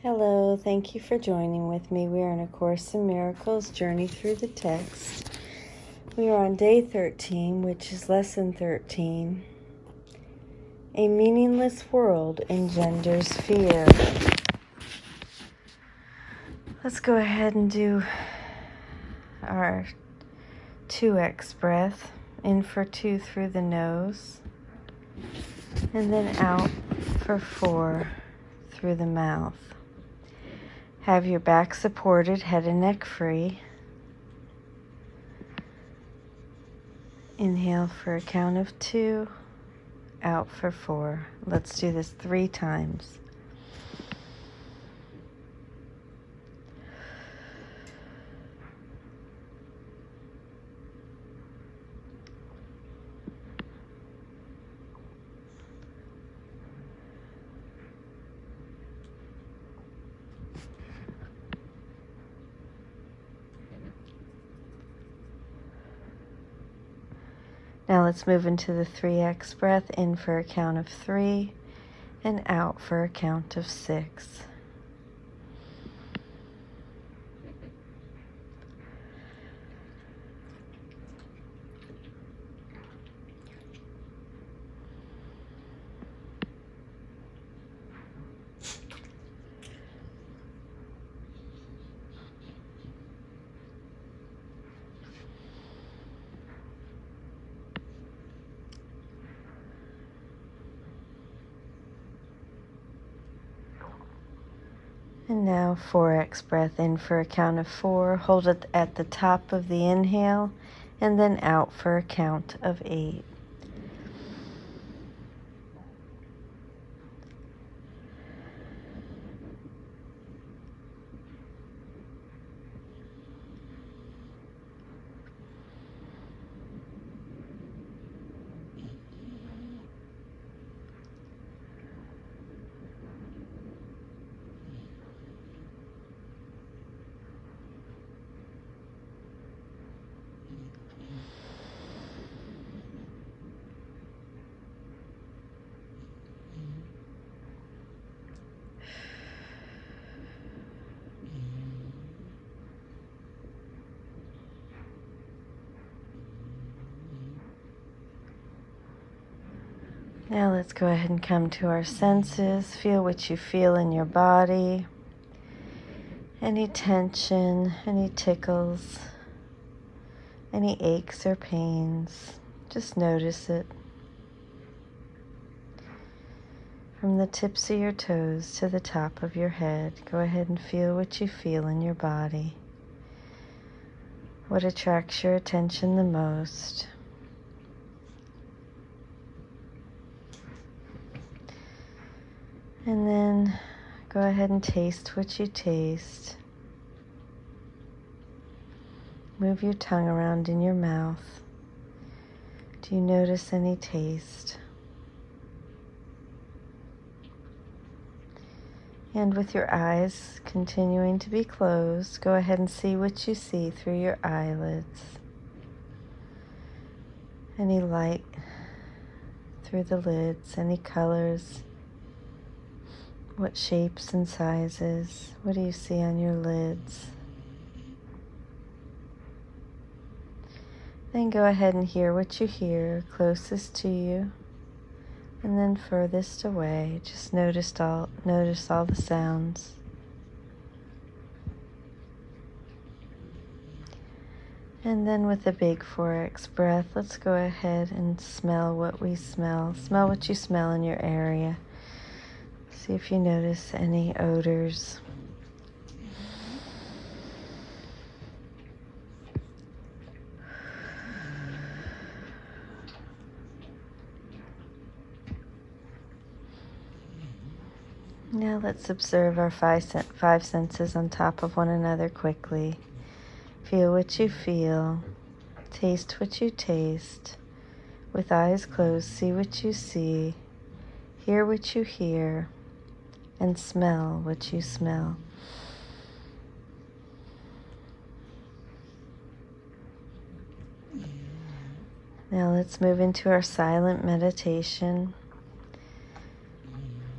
Hello, thank you for joining with me. We are in A Course in Miracles, Journey Through the Text. We are on day 13, which is lesson 13. A meaningless world engenders fear. Let's go ahead and do our 2x breath. In for 2 through the nose, and then out for 4 through the mouth. Have your back supported, head and neck free. Inhale for a count of 2, out for 4. Let's do this 3 times. Now let's move into the 3x breath, in for a count of 3, and out for a count of 6. And now 4x breath, in for a count of 4. Hold it at the top of the inhale, and then out for a count of 8. Now let's go ahead and come to our senses. Feel what you feel in your body. Any tension, any tickles, any aches or pains. Just notice it. From the tips of your toes to the top of your head, go ahead and feel what you feel in your body. What attracts your attention the most? And then go ahead and taste what you taste. Move your tongue around in your mouth. Do you notice any taste? And with your eyes continuing to be closed, go ahead and see what you see through your eyelids. Any light through the lids, any colors. What shapes and sizes? What do you see on your lids? Then go ahead and hear what you hear closest to you, and then furthest away. Just notice all the sounds. And then with a big 4x breath, let's go ahead and smell what we smell. Smell what you smell in your area. See if you notice any odors. Now let's observe our five senses on top of one another quickly. Feel what you feel. Taste what you taste. With eyes closed, see what you see. Hear what you hear. And smell what you smell. Now let's move into our silent meditation.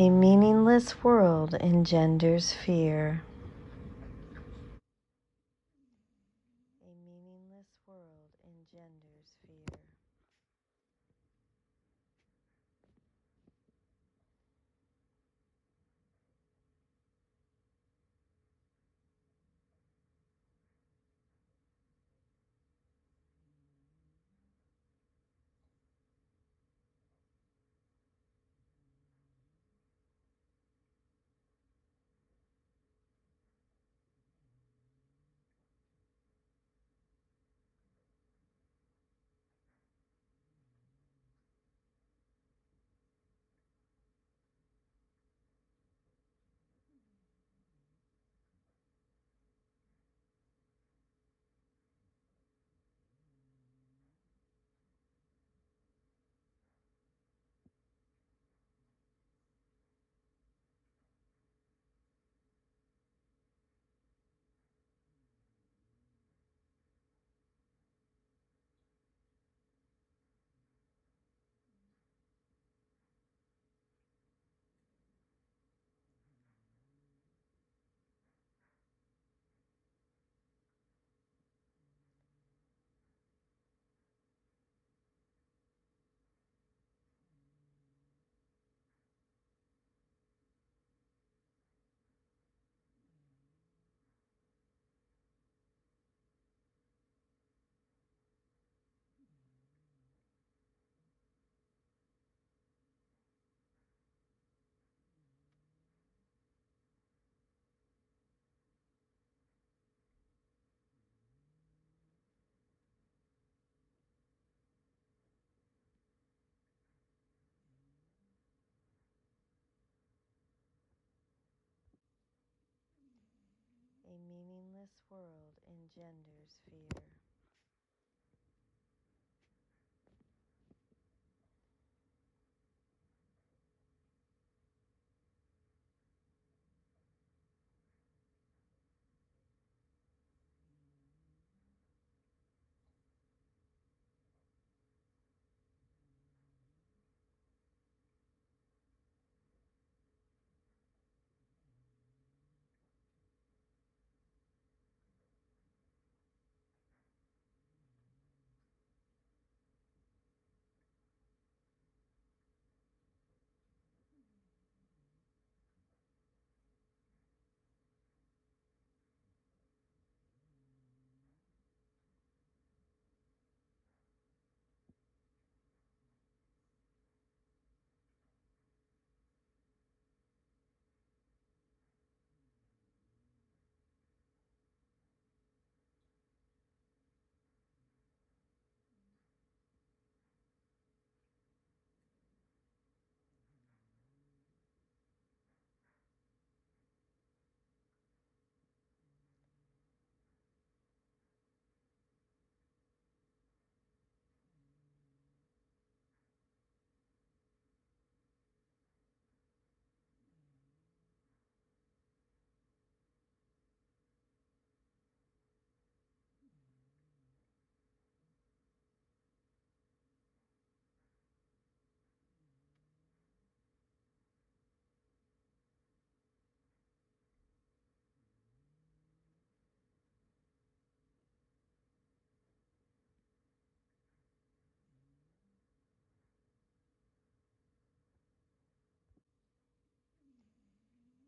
A meaningless world engenders fear. A meaningless world engenders fear. A meaningless world engenders fear.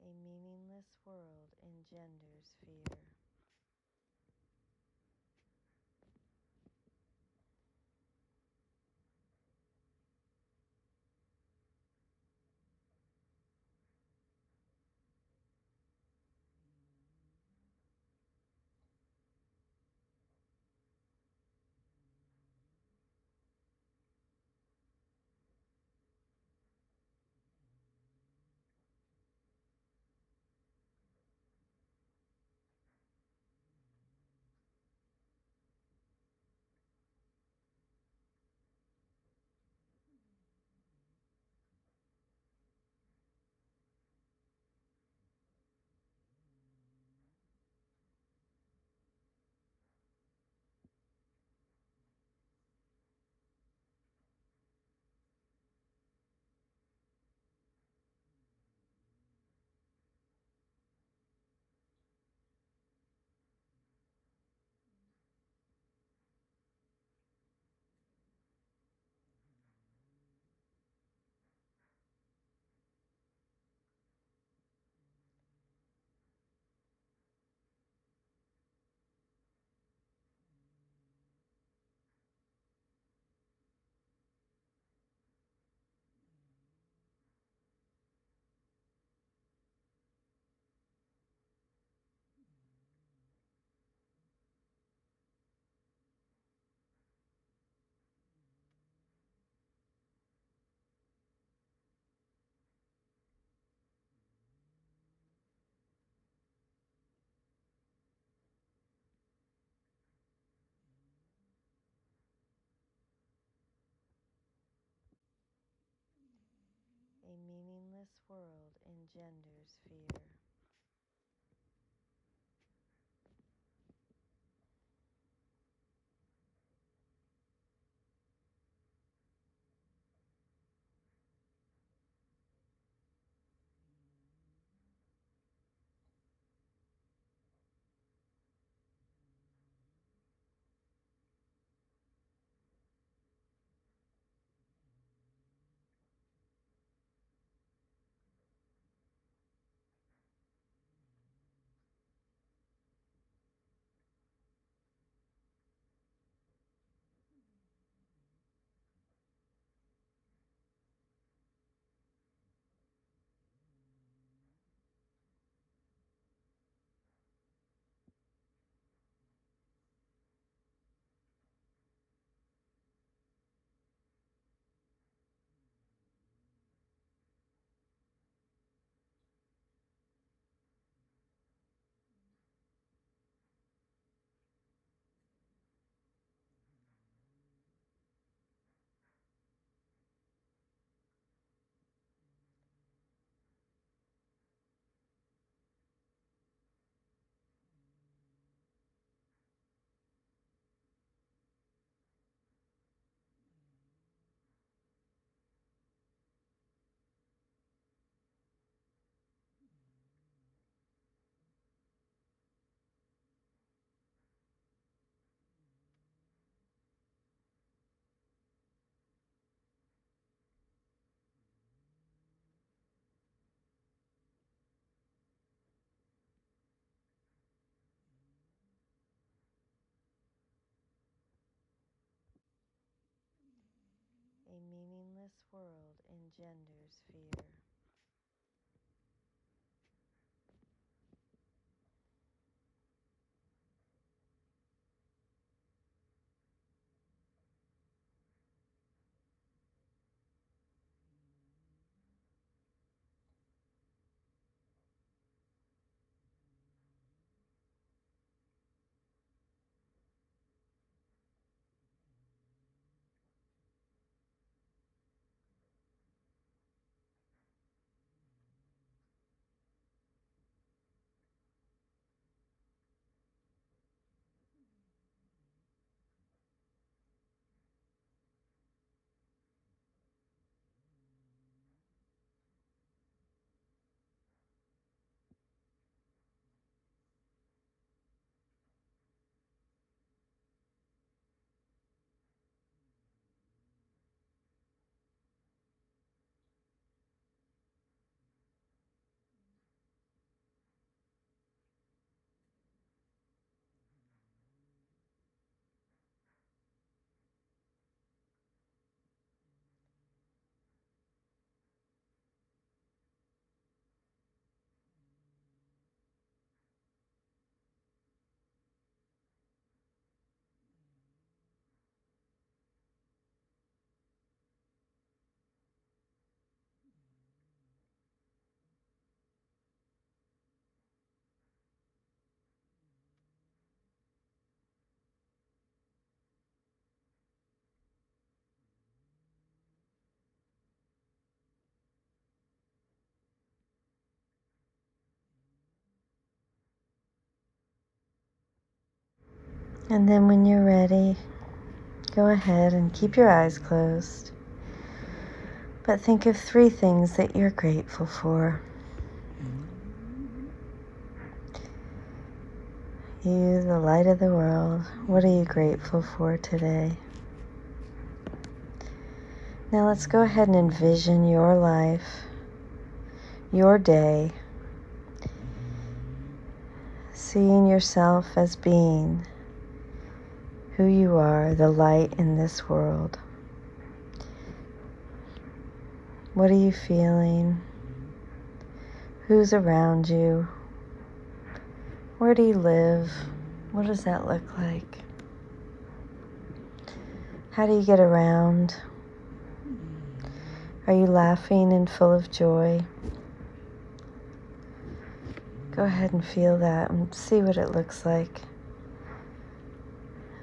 A meaningless world engenders fear. A meaningless world engenders fear. A meaningless world engenders fear. And then when you're ready, go ahead and keep your eyes closed. But think of 3 things that you're grateful for. You, the light of the world, what are you grateful for today? Now let's go ahead and envision your life, your day, seeing yourself as being who you are, the light in this world. What are you feeling? Who's around you? Where do you live? What does that look like? How do you get around? Are you laughing and full of joy? Go ahead and feel that and see what it looks like.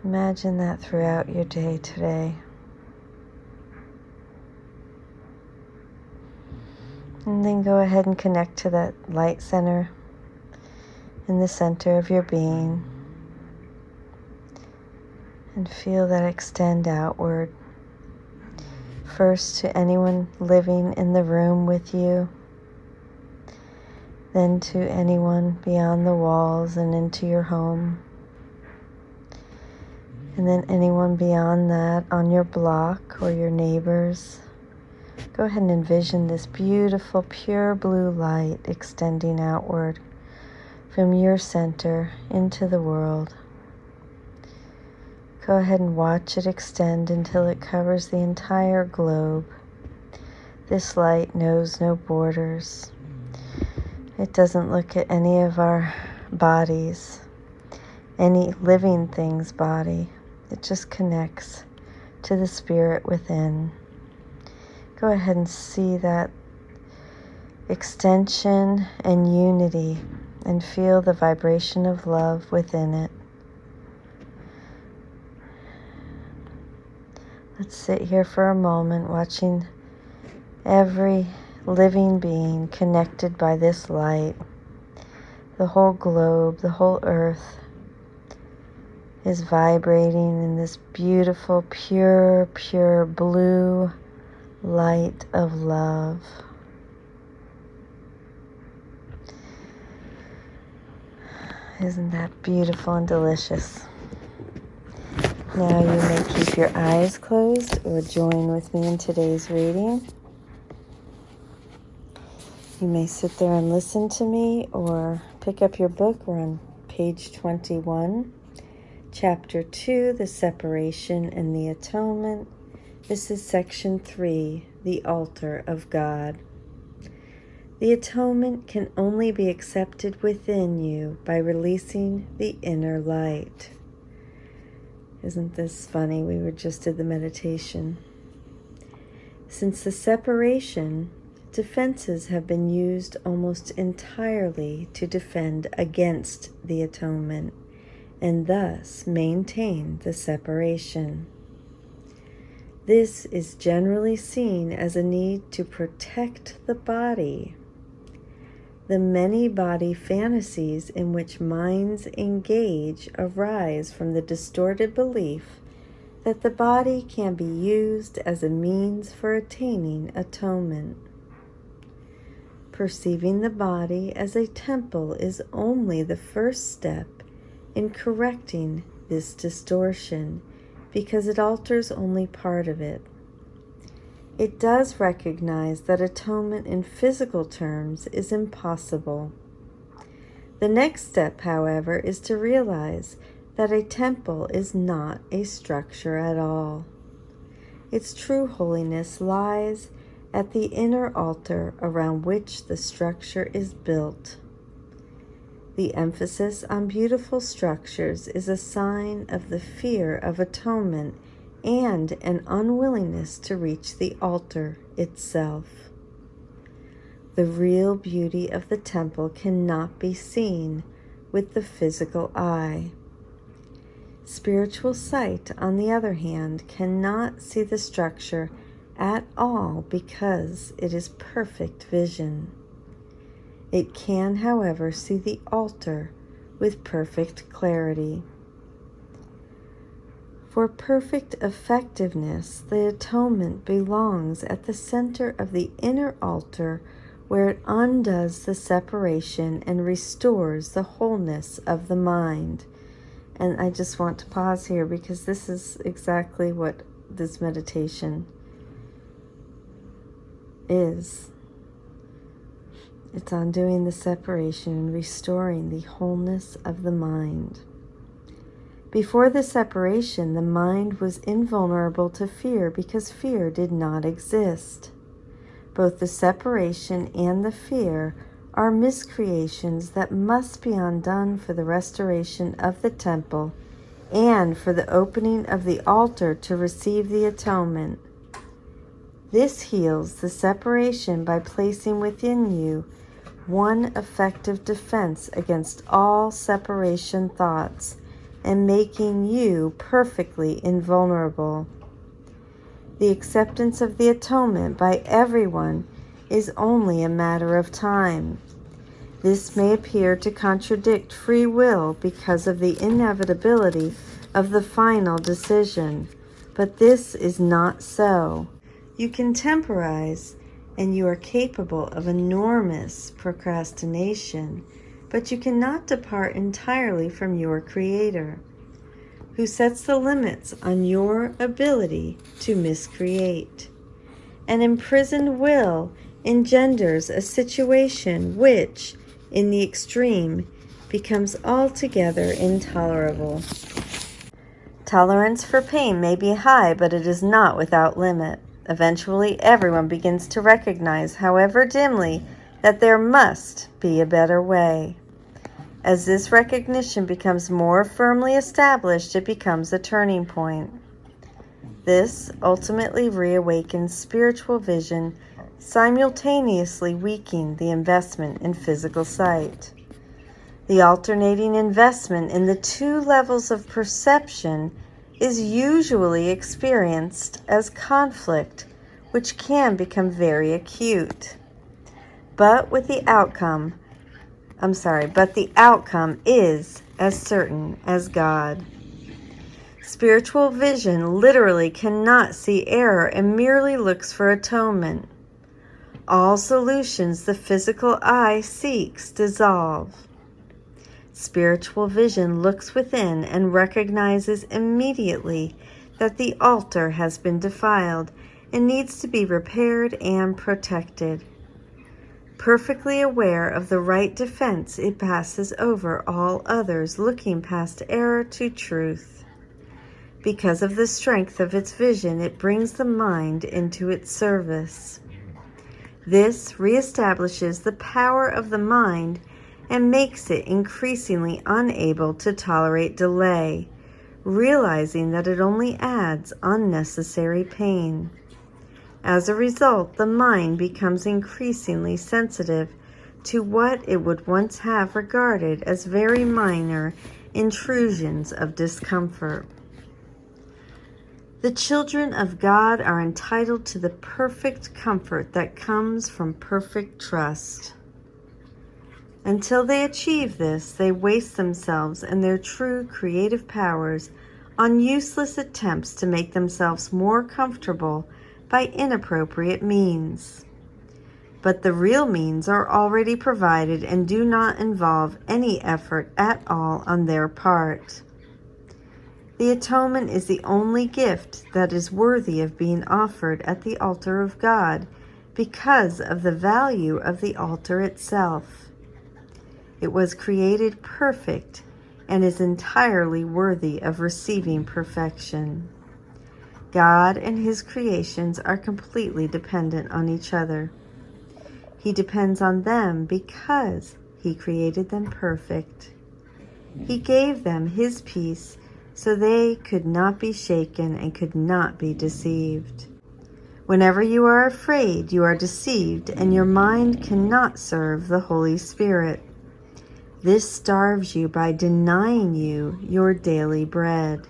Imagine that throughout your day today. And then go ahead and connect to that light center in the center of your being. And feel that extend outward. First to anyone living in the room with you. Then to anyone beyond the walls and into your home. And then anyone beyond that on your block or your neighbors. Go ahead and envision this beautiful, pure blue light extending outward from your center into the world. Go ahead and watch it extend until it covers the entire globe. This light knows no borders. It doesn't look at any of our bodies, any living thing's body. It just connects to the spirit within. Go ahead and see that extension and unity and feel the vibration of love within it. Let's sit here for a moment watching every living being connected by this light. The whole globe, the whole earth is vibrating in this beautiful, pure, pure blue light of love. Isn't that beautiful and delicious? Now you may keep your eyes closed or join with me in today's reading. You may sit there and listen to me or pick up your book. We're on page 21, chapter 2, the separation and the atonement. This is section 3, the altar of God. The atonement can only be accepted within you by releasing the inner light. Isn't this funny? We were just did the meditation. Since the separation, defenses have been used almost entirely to defend against the atonement and thus maintain the separation. This is generally seen as a need to protect the body. The many body fantasies in which minds engage arise from the distorted belief that the body can be used as a means for attaining atonement. Perceiving the body as a temple is only the first step in correcting this distortion, because it alters only part of it. It does recognize that atonement in physical terms is impossible. The next step, however, is to realize that a temple is not a structure at all. Its true holiness lies at the inner altar around which the structure is built. The emphasis on beautiful structures is a sign of the fear of atonement and an unwillingness to reach the altar itself. The real beauty of the temple cannot be seen with the physical eye. Spiritual sight, on the other hand, cannot see the structure at all because it is perfect vision. It can, however, see the altar with perfect clarity. For perfect effectiveness, the atonement belongs at the center of the inner altar, where it undoes the separation and restores the wholeness of the mind. And I just want to pause here because this is exactly what this meditation is. It's undoing the separation and restoring the wholeness of the mind. Before the separation, the mind was invulnerable to fear because fear did not exist. Both the separation and the fear are miscreations that must be undone for the restoration of the temple and for the opening of the altar to receive the atonement. This heals the separation by placing within you one effective defense against all separation thoughts and making you perfectly invulnerable. The acceptance of the atonement by everyone is only a matter of time. This may appear to contradict free will because of the inevitability of the final decision, but this is not so. You can temporize, and you are capable of enormous procrastination, but you cannot depart entirely from your Creator, who sets the limits on your ability to miscreate. An imprisoned will engenders a situation which, in the extreme, becomes altogether intolerable. Tolerance for pain may be high, but it is not without limit. Eventually, everyone begins to recognize, however dimly, that there must be a better way. As this recognition becomes more firmly established, it becomes a turning point. This ultimately reawakens spiritual vision, simultaneously weakening the investment in physical sight. The alternating investment in the two levels of perception is usually experienced as conflict, which can become very acute. But the outcome is as certain as God. Spiritual vision literally cannot see error and merely looks for atonement. All solutions the physical eye seeks dissolve. Spiritual vision looks within and recognizes immediately that the altar has been defiled and needs to be repaired and protected. Perfectly aware of the right defense, it passes over all others, looking past error to truth. Because of the strength of its vision, it brings the mind into its service. This reestablishes the power of the mind and makes it increasingly unable to tolerate delay, realizing that it only adds unnecessary pain. As a result, the mind becomes increasingly sensitive to what it would once have regarded as very minor intrusions of discomfort. The children of God are entitled to the perfect comfort that comes from perfect trust. Until they achieve this, they waste themselves and their true creative powers on useless attempts to make themselves more comfortable by inappropriate means. But the real means are already provided and do not involve any effort at all on their part. The atonement is the only gift that is worthy of being offered at the altar of God because of the value of the altar itself. It was created perfect and is entirely worthy of receiving perfection. God and His creations are completely dependent on each other. He depends on them because He created them perfect. He gave them His peace so they could not be shaken and could not be deceived. Whenever you are afraid, you are deceived, and your mind cannot serve the Holy Spirit. This starves you by denying you your daily bread.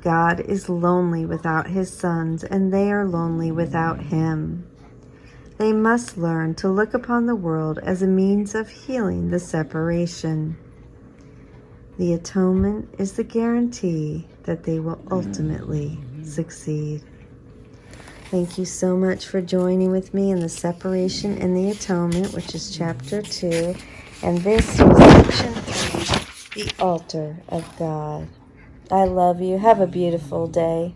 God is lonely without His sons, and they are lonely without Him. They must learn to look upon the world as a means of healing the separation. The atonement is the guarantee that they will ultimately succeed. Thank you so much for joining with me in the separation and the atonement, which is chapter 2. And this was section 3, the altar of God. I love you. Have a beautiful day.